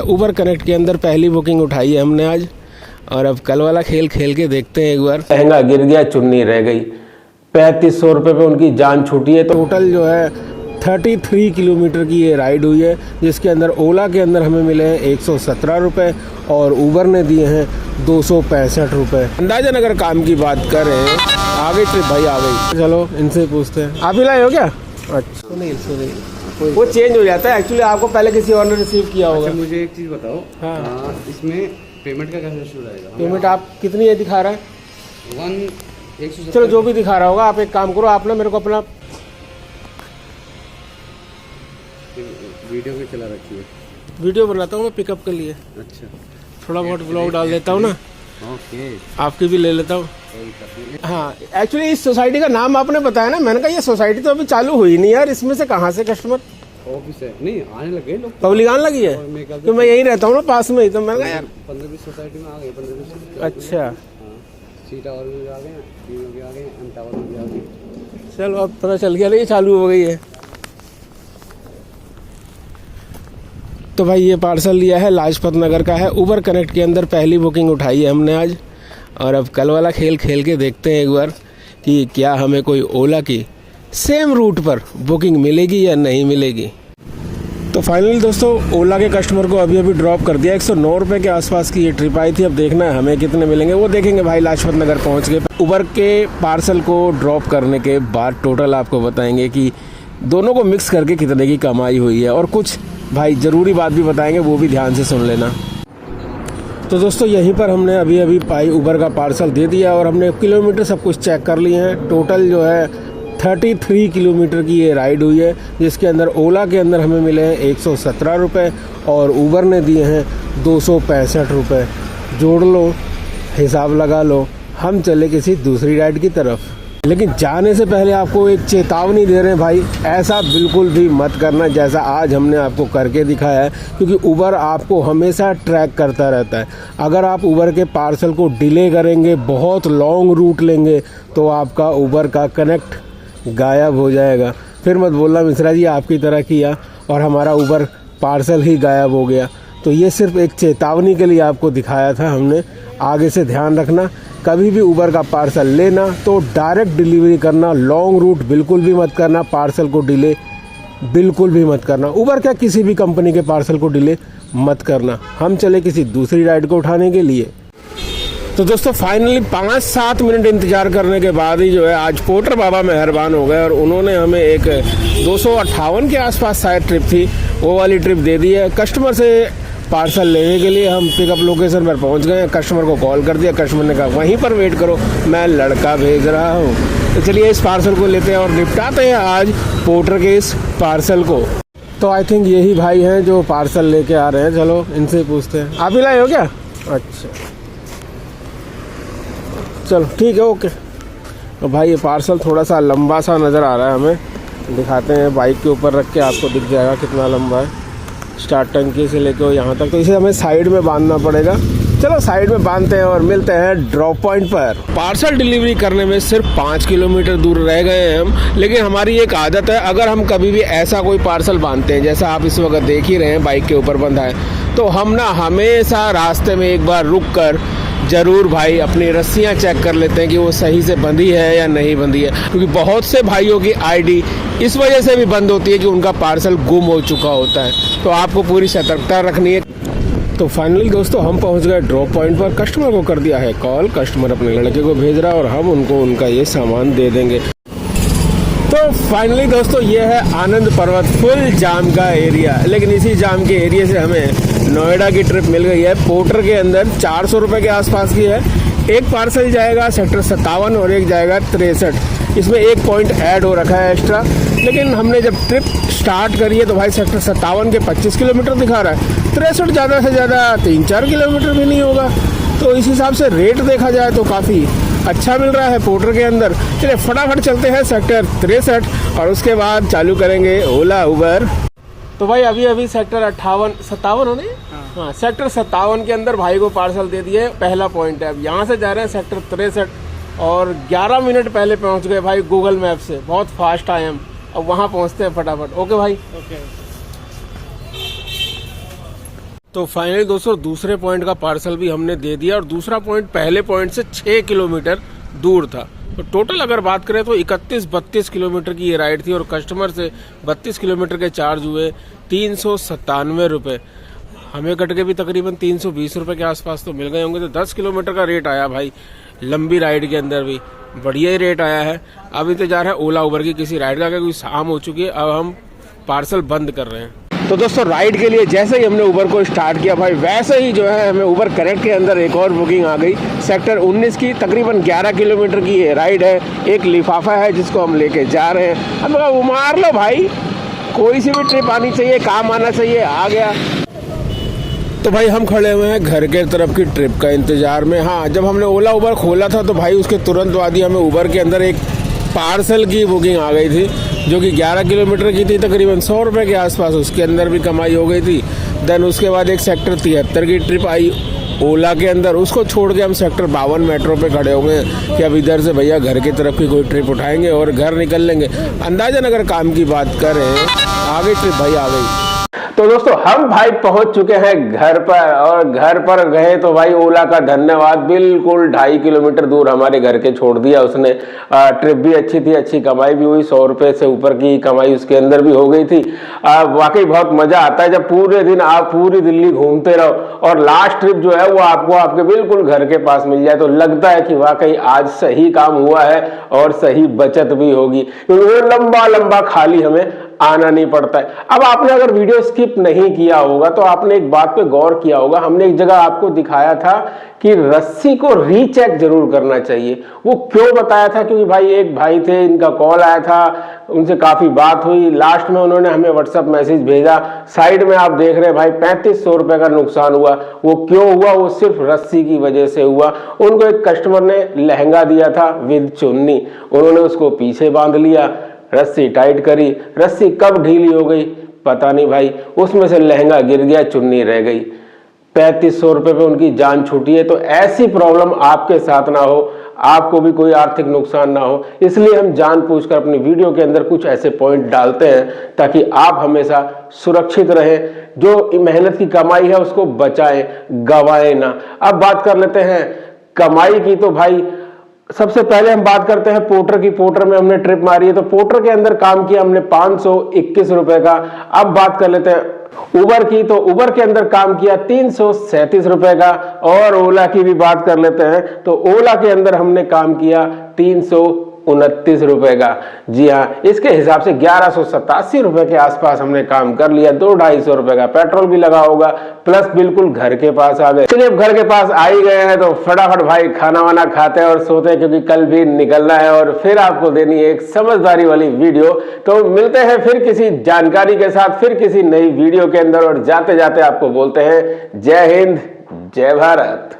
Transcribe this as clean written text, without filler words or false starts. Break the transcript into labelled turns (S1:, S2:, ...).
S1: उबर connect के अंदर पहली बुकिंग उठाई है हमने आज, और अब कल वाला खेल खेल के देखते हैं एक बार। लहंगा गिर गया, चुन्नी रह गई, 3500 रुपये पे उनकी जान छूटी है। टोटल जो है 33 किलोमीटर की ये राइड हुई है, जिसके अंदर ओला के अंदर हमें मिले हैं 117 रुपये और उबर ने दिए हैं 265 रुपये। अंदाजन अगर काम की बात करें, आगे ट्रिप भाई आ गई। चलो इनसे पूछते हैं, आप ही लाए हो क्या? अच्छा नहीं, वो चेंज हो जाता है एक्चुअली, आपको पहले किसी और ने रिसीव किया होगा।
S2: अच्छा, मुझे एक चीज़ बताओ।
S1: हाँ,
S2: इसमें पेमेंट का कैसे इशू रहेगा?
S1: पेमेंट आप कितनी है दिखा रहा है?
S2: 170।
S1: चलो जो भी दिखा रहा होगा, आप एक काम करो, आप ना मेरे को अपना
S2: वीडियो भी चला रखी है।
S1: वीडियो बनाता हूँ मैं पिकअप के लिए।
S2: अच्छा,
S1: थोड़ा बहुत ब्लॉग डाल देता हूँ ना,
S2: ओके,
S1: आपकी भी ले लेता हूँ। हाँ, एक्चुअली इस सोसाइटी का नाम आपने बताया ना, मैंने कहा ये सोसाइटी तो अभी चालू हुई नहीं यार, इसमें से कहाँ से कस्टमर
S2: ऑफिस है? नहीं, आने लगे लोग,
S1: पब्लिक आने लगी है। तो मैं यहीं रहता हूँ ना पास में ही, तो मैंने कहा यार
S2: 15-20 सोसाइटी में आ गए, 15-20।
S1: अच्छा,
S2: सी टावर में भी आ गए, टी में भी आ गए, एम टावर में भी आ गए।
S1: चलो अब पता चल गया, ये चालू हो गई है। तो भाई ये पार्सल लिया है, लाजपत नगर का है। उबर कनेक्ट के अंदर पहली बुकिंग उठाई है हमने आज, और अब कल वाला खेल खेल के देखते हैं एक बार कि क्या हमें कोई ओला की सेम रूट पर बुकिंग मिलेगी या नहीं मिलेगी। तो फाइनली दोस्तों ओला के कस्टमर को अभी ड्रॉप कर दिया। 109 रुपये के आसपास की ये ट्रिप आई थी। अब देखना है हमें कितने मिलेंगे, वो देखेंगे भाई लाजपत नगर पहुँच गए। उबर के पार्सल को ड्रॉप करने के बाद टोटल आपको बताएंगे कि दोनों को मिक्स करके कितने की कमाई हुई है, और कुछ भाई ज़रूरी बात भी बताएंगे, वो भी ध्यान से सुन लेना। तो दोस्तों यहीं पर हमने अभी पाई उबर का पार्सल दे दिया, और हमने किलोमीटर सब कुछ चेक कर लिए हैं। टोटल जो है 33 किलोमीटर की ये राइड हुई है, जिसके अंदर ओला के अंदर हमें मिले हैं 117 रुपये और उबर ने दिए हैं 265 रुपये। जोड़ लो, हिसाब लगा लो, हम चले किसी दूसरी राइड की तरफ। लेकिन जाने से पहले आपको एक चेतावनी दे रहे हैं भाई, ऐसा बिल्कुल भी मत करना जैसा आज हमने आपको करके दिखाया है, क्योंकि उबर आपको हमेशा ट्रैक करता रहता है। अगर आप उबर के पार्सल को डिले करेंगे, बहुत लॉन्ग रूट लेंगे, तो आपका उबर का कनेक्ट गायब हो जाएगा। फिर मत बोलना मिश्रा जी आपकी तरह किया और हमारा उबर पार्सल ही गायब हो गया। तो ये सिर्फ एक चेतावनी के लिए आपको दिखाया था हमने। आगे से ध्यान रखना, कभी भी उबर का पार्सल लेना तो डायरेक्ट डिलीवरी करना, लॉन्ग रूट बिल्कुल भी मत करना, पार्सल को डिले बिल्कुल भी मत करना। उबर क्या, किसी भी कंपनी के पार्सल को डिले मत करना। हम चले किसी दूसरी राइड को उठाने के लिए। तो दोस्तों फाइनली 5-7 मिनट इंतजार करने के बाद ही जो है आज पोर्टर बाबा मेहरबान हो गए, और उन्होंने हमें एक 258 के आसपास शायद ट्रिप थी, वो वाली ट्रिप दे दी है। कस्टमर से पार्सल लेने के लिए हम पिकअप लोकेशन पर पहुंच गए। कस्टमर को कॉल कर दिया, कस्टमर ने कहा वहीं पर वेट करो, मैं लड़का भेज रहा हूं। तो चलिए इस पार्सल को लेते हैं और निपटाते हैं आज पोर्टर के इस पार्सल को। तो आई थिंक यही भाई हैं जो पार्सल लेके आ रहे हैं। चलो इनसे पूछते हैं, आप ही लाए हो क्या? अच्छा चलो ठीक है, ओके। तो भाई ये पार्सल थोड़ा सा लंबा सा नज़र आ रहा है हमें, दिखाते हैं। बाइक के ऊपर रख के आपको दिख जाएगा कितना लंबा है, स्टार्ट टंकी से लेकर यहाँ तक। तो इसे हमें साइड में बांधना पड़ेगा। चलो साइड में बांधते हैं और मिलते हैं ड्रॉप पॉइंट पर। पार्सल डिलीवरी करने में सिर्फ 5 किलोमीटर दूर रह गए हैं हम, लेकिन हमारी एक आदत है, अगर हम कभी भी ऐसा कोई पार्सल बांधते हैं जैसा आप इस वक्त देख ही रहे हैं बाइक के ऊपर बंधा है, तो हम ना हमेशा रास्ते में एक बार रुक कर ज़रूर भाई अपनी रस्सियाँ चेक कर लेते हैं कि वो सही से बंधी है या नहीं बंधी है, क्योंकि बहुत से भाइयों की आईडी इस वजह से भी बंद होती है कि उनका पार्सल गुम हो चुका होता है। तो आपको पूरी सतर्कता रखनी है। तो फाइनली दोस्तों हम पहुंच गए ड्रॉप पॉइंट पर। कस्टमर को कर दिया है कॉल, कस्टमर अपने लड़के को भेज रहा है और हम उनको उनका ये सामान दे देंगे। तो फाइनली दोस्तों ये है आनंद पर्वत, फुल जाम का एरिया। लेकिन इसी जाम के एरिया से हमें नोएडा की ट्रिप मिल गई है। पोर्टर के अंदर 400 रुपये के आसपास की है। एक पार्सल जाएगा सेक्टर 57 और एक जाएगा 63। इसमें एक पॉइंट ऐड हो रखा है एक्स्ट्रा, लेकिन हमने जब ट्रिप स्टार्ट करी है तो भाई सेक्टर 57 के 25 किलोमीटर दिखा रहा है। 63 ज़्यादा से ज़्यादा 3-4 किलोमीटर भी नहीं होगा। तो इस हिसाब से रेट देखा जाए तो काफ़ी अच्छा मिल रहा है पोर्टर के अंदर। चलिए फटाफट चलते हैं सेक्टर 63 और उसके बाद चालू करेंगे ओला उबर। तो भाई अभी सेक्टर 57 होने हाँ सेक्टर 57 के अंदर भाई को पार्सल दे दिए, पहला पॉइंट है। अब यहाँ से जा रहे हैं सेक्टर 63 और 11 मिनट पहले पहुँच गए भाई गूगल मैप से, बहुत फास्ट आए हम। अब वहाँ पहुँचते हैं फटाफट। ओके भाई, ओके। तो फाइनली दोस्तों दूसरे पॉइंट का पार्सल भी हमने दे दिया और दूसरा पॉइंट पहले पॉइंट से 6 किलोमीटर दूर था। तो टोटल अगर बात करें तो 31-32 किलोमीटर की ये राइड थी और कस्टमर से 32 किलोमीटर के चार्ज हुए 397 रुपये। हमें कट के भी तकरीबन 320 रुपये के आसपास तो मिल गए होंगे। तो 10 किलोमीटर का रेट आया भाई, लंबी राइड के अंदर भी बढ़िया ही रेट आया है। अब इंतजार है ओला उबर की किसी राइड का, क्योंकि शाम हो चुकी है, अब हम पार्सल बंद कर रहे हैं। तो दोस्तों राइड के लिए जैसे ही हमने उबर को स्टार्ट किया भाई, वैसे ही जो है हमें उबर कनेक्ट के अंदर एक और बुकिंग आ गई। सेक्टर 19 की तकरीबन 11 किलोमीटर की ये राइड है। एक लिफाफा है जिसको हम लेके जा रहे हैं। हम कहा उमार लो भाई, कोई सी भी ट्रिप आनी चाहिए, काम आना चाहिए। आ गया तो भाई हम खड़े हुए हैं घर के तरफ की ट्रिप का इंतजार में। हाँ, जब हमने ओला उबर खोला था तो भाई उसके तुरंत बाद ही हमें उबर के अंदर एक पार्सल की बुकिंग आ गई थी, जो कि 11 किलोमीटर की थी, तकरीबन 100 रुपये के आसपास उसके अंदर भी कमाई हो गई थी। देन उसके बाद एक सेक्टर 73 की ट्रिप आई ओला के अंदर, उसको छोड़ के हम सेक्टर 52 मेट्रो पे खड़े हो गए कि अब इधर से भैया घर की तरफ की कोई ट्रिप उठाएंगे और घर निकल लेंगे। अंदाजन अगर काम की बात करें, आगे ट्रिप भाई आ गई। तो दोस्तों हम भाई पहुंच चुके हैं घर पर, और घर पर गए तो भाई ओला का धन्यवाद, बिल्कुल 2.5 किलोमीटर दूर हमारे घर के छोड़ दिया उसने। ट्रिप भी अच्छी थी, अच्छी कमाई भी हुई, 100 रुपये से ऊपर की कमाई उसके अंदर भी हो गई थी। वाकई बहुत मजा आता है जब पूरे दिन आप पूरी दिल्ली घूमते रहो और लास्ट ट्रिप जो है वो आपको आपके बिल्कुल घर के पास मिल जाए, तो लगता है कि वाकई आज सही काम हुआ है और सही बचत भी होगी, क्योंकि वो लंबा लंबा खाली हमें आना नहीं पड़ता है। अब आपने अगर वीडियो स्किप नहीं किया होगा तो आपने एक बात पे गौर किया होगा, हमने एक जगह आपको दिखाया था कि रस्सी को रीचेक जरूर करना चाहिए। वो क्यों बताया था? क्योंकि भाई एक भाई थे, इनका कॉल आया था, उनसे काफी बात हुई, लास्ट में उन्होंने हमें व्हाट्सएप मैसेज भेजा। साइड में आप देख रहे हैं भाई 3500 रुपए का नुकसान हुआ। वो क्यों हुआ? वो सिर्फ रस्सी की वजह से हुआ। उनको एक कस्टमर ने लहंगा दिया था विद चुन्नी, उन्होंने उसको पीछे बांध लिया, रस्सी टाइट करी, रस्सी कब ढीली हो गई पता नहीं भाई, उसमें से लहंगा गिर गया, चुन्नी रह गई। 3500 रुपए पे उनकी जान छूटी है। तो ऐसी प्रॉब्लम आपके साथ ना हो, आपको भी कोई आर्थिक नुकसान ना हो, इसलिए हम जानबूझकर अपनी वीडियो के अंदर कुछ ऐसे पॉइंट डालते हैं ताकि आप हमेशा सुरक्षित रहें, जो मेहनत की कमाई है उसको बचाएं, गवाएं ना। अब बात कर लेते हैं कमाई की। तो भाई सबसे पहले हम बात करते हैं पोर्टर की। पोर्टर में हमने ट्रिप मारी है, तो पोर्टर के अंदर काम किया हमने 521 रुपए का। अब बात कर लेते हैं उबर की। तो उबर के अंदर काम किया 337 रुपए का। और ओला की भी बात कर लेते हैं, तो ओला के अंदर हमने काम किया 329 रुपए का। जी हाँ, इसके हिसाब से 1187 रुपए के आसपास हमने काम कर लिया। 200-250 रुपए का पेट्रोल भी लगा होगा, प्लस बिल्कुल घर के पास आ गए। चलिए अब घर के पास आ ही गए हैं तो फटाफट भाई खाना वाना खाते हैं और सोते हैं, क्योंकि कल भी निकलना है और फिर आपको देनी है एक समझदारी वाली वीडियो। तो मिलते हैं फिर किसी जानकारी के साथ, फिर किसी नई वीडियो के अंदर, और जाते जाते आपको बोलते हैं जय हिंद, जय भारत।